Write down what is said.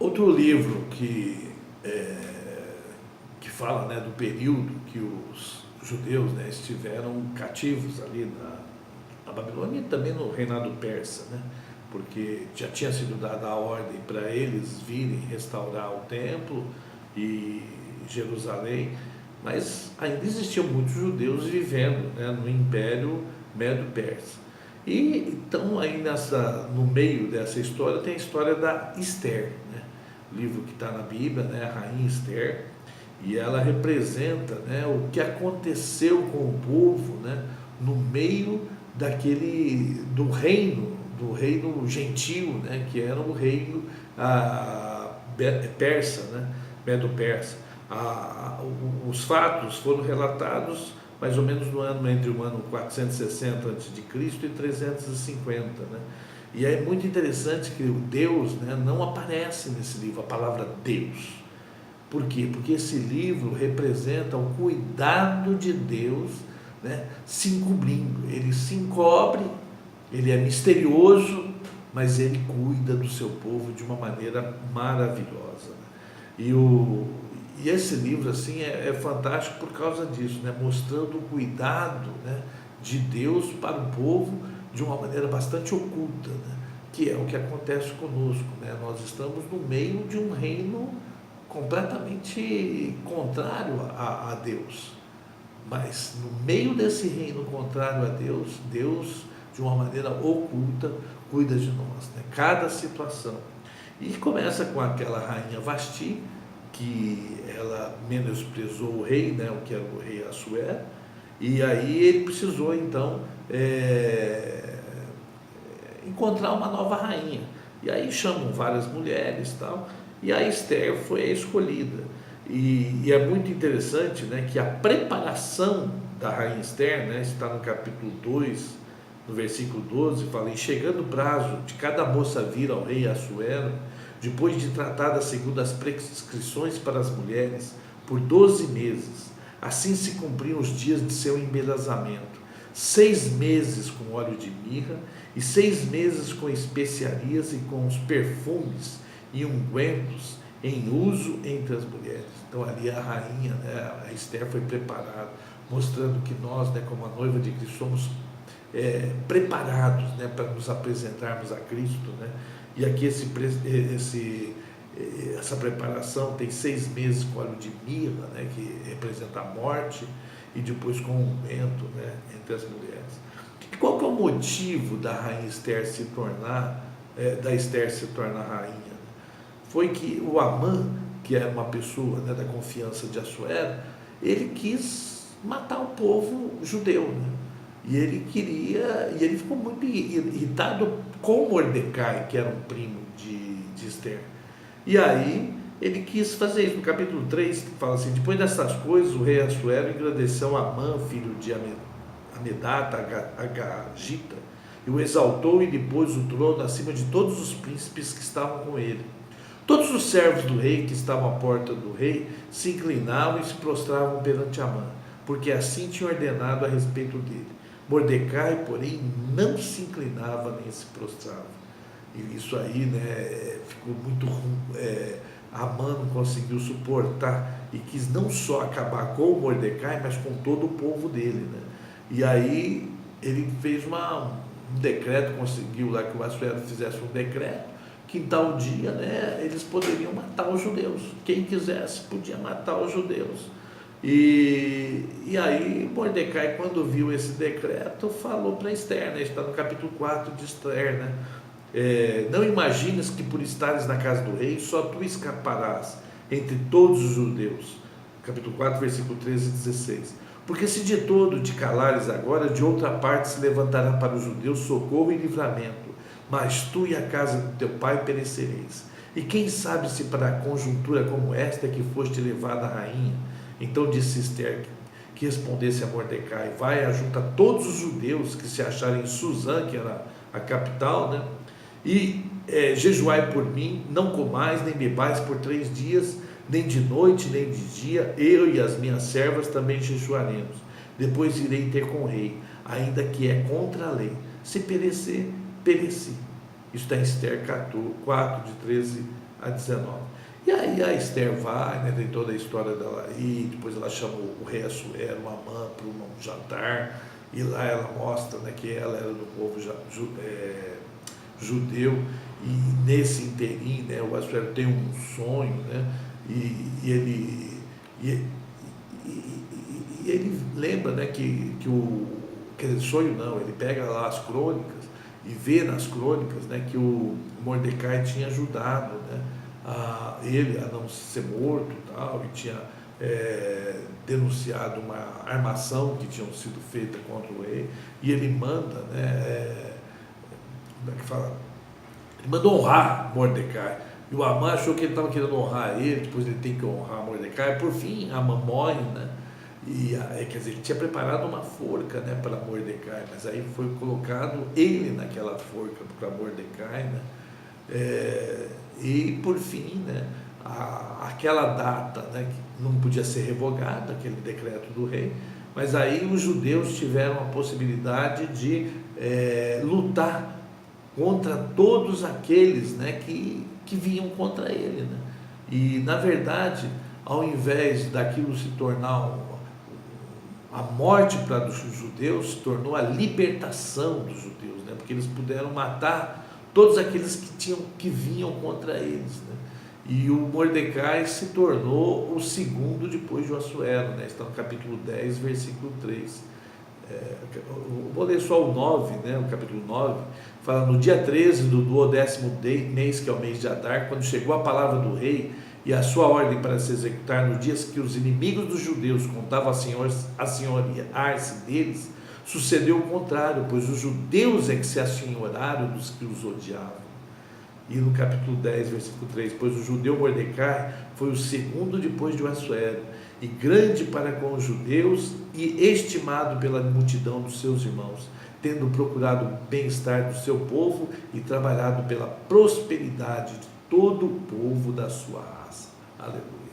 Outro livro que fala, né, do período que os judeus, né, estiveram cativos ali na Babilônia e também no reinado persa, né, porque já tinha sido dada a ordem para eles virem restaurar o templo e Jerusalém, mas ainda existiam muitos judeus vivendo, né, no Império Medo-Persa. E então aí no meio dessa história tem a história da Esther, né? Livro que está na Bíblia, né? A rainha Esther, e ela representa, né, o que aconteceu com o povo, né, no meio do reino gentil, né, que era o reino persa, né, Medo-Persa. Os fatos foram relatados mais ou menos entre o ano 460 a.C. e 350, né? E é muito interessante que o Deus, né, não aparece nesse livro, a palavra Deus. Por quê? Porque esse livro representa o cuidado de Deus, né, se encobrindo. Ele se encobre, ele é misterioso, mas ele cuida do seu povo de uma maneira maravilhosa, né? E esse livro assim é fantástico por causa disso, né? Mostrando o cuidado, né, de Deus para o povo de uma maneira bastante oculta, né? Que é o que acontece conosco, né? Nós estamos no meio de um reino completamente contrário a Deus, mas no meio desse reino contrário a Deus, Deus de uma maneira oculta cuida de nós, né? Cada situação. E começa com aquela rainha Vasti, que ela menosprezou o rei, né, o que era o rei Assuero, e aí ele precisou então encontrar uma nova rainha. E aí chamam várias mulheres, tal, e a Esther foi a escolhida. E é muito interessante, né, que a preparação da rainha Esther, né, está no capítulo 2, no versículo 12, fala: "E chegando o prazo de cada moça vir ao rei Assuero, depois de tratada segundo as prescrições para as mulheres, por 12 meses, assim se cumpriam os dias de seu embelezamento, 6 meses com óleo de mirra, e 6 meses com especiarias e com os perfumes e ungüentos em uso entre as mulheres." Então ali a rainha, né, a Esther foi preparada, mostrando que nós, né, como a noiva de Cristo, somos preparados, né, para nos apresentarmos a Cristo, né? E aqui essa preparação tem 6 meses com óleo de mirra, né, que representa a morte, e depois com unguento, né, entre as mulheres. E qual que é o motivo da rainha Esther da Esther se tornar rainha? Foi que o Amã, que era uma pessoa, né, da confiança de Assuero, ele quis matar o povo judeu, né? E ele ficou muito irritado com Mordecai, que era um primo de Esther. E aí ele quis fazer isso. No capítulo 3, fala assim: "Depois dessas coisas, o rei Assuero engrandeceu Amã, filho de Amedata, Agagita, e o exaltou e lhe pôs o trono acima de todos os príncipes que estavam com ele. Todos os servos do rei que estavam à porta do rei se inclinavam e se prostravam perante Amã, porque assim tinha ordenado a respeito dele. Mordecai, porém, não se inclinava nem se prostrava." E isso aí, né, ficou muito ruim. Amã não conseguiu suportar e quis não só acabar com o Mordecai, mas com todo o povo dele, né? E aí ele fez um decreto, conseguiu lá que o Assuero fizesse um decreto, que em tal dia, né, eles poderiam matar os judeus. Quem quisesse podia matar os judeus. E aí Mordecai, quando viu esse decreto, falou para Esther, né? Está no capítulo 4 de Esther, né? "Não imagines que por estares na casa do rei, só tu escaparás entre todos os judeus." Capítulo 4, versículo 13 e 16. "Porque se de todo te calares agora, de outra parte se levantará para os judeus socorro e livramento, mas tu e a casa do teu pai perecereis. E quem sabe se para a conjuntura como esta é que foste levada a rainha." Então disse Esther que respondesse a Mordecai: "Vai, ajunta todos os judeus que se acharem em Suzã, que era a capital, né? E jejuai por mim, não comais nem bebais por 3 dias, nem de noite nem de dia, eu e as minhas servas também jejuaremos. Depois irei ter com o rei, ainda que é contra a lei. Se perecer, pereci." Isso está em Esther 4, de 13 a 19. E aí a Esther vai, né, tem toda a história dela, e depois ela chama o rei Assuero, uma Amã, para um jantar, e lá ela mostra, né, que ela era do povo judeu, e nesse interim, né, o Assuero tem um sonho, né, e ele lembra, né, quer dizer, sonho não, ele pega lá as crônicas e vê nas crônicas, né, que o Mordecai tinha ajudado, né, ele a não ser morto e tal, e tinha denunciado uma armação que tinha sido feita contra o rei, e ele manda, né, como é que fala? Ele mandou honrar Mordecai. E o Amã achou que ele estava querendo honrar ele, depois ele tem que honrar Mordecai. Por fim, Amã morre, né? E, quer dizer, ele tinha preparado uma forca, né, para Mordecai, mas aí foi colocado ele naquela forca para Mordecai, né? E por fim, né, aquela data, né, que não podia ser revogada, aquele decreto do rei, mas aí os judeus tiveram a possibilidade de lutar contra todos aqueles, né, que vinham contra ele, né? E na verdade, ao invés daquilo se tornar a morte para os judeus, se tornou a libertação dos judeus, né? Porque eles puderam matar todos aqueles que vinham contra eles, né? E o Mordecai se tornou o segundo depois de Assuero, né? Está no capítulo 10, versículo 3. Vou ler só o 9, né? O capítulo 9, fala: no dia 13 do 12º mês, que é o mês de Adar, quando chegou a palavra do rei e a sua ordem para se executar nos dias que os inimigos dos judeus contavam a senhorear-se deles, sucedeu o contrário, pois os judeus é que se assenhoraram dos que os odiavam. E no capítulo 10, versículo 3, pois o judeu Mordecai foi o segundo depois de Assuero, e grande para com os judeus, e estimado pela multidão dos seus irmãos, tendo procurado o bem-estar do seu povo e trabalhado pela prosperidade de todo o povo da sua raça. Aleluia.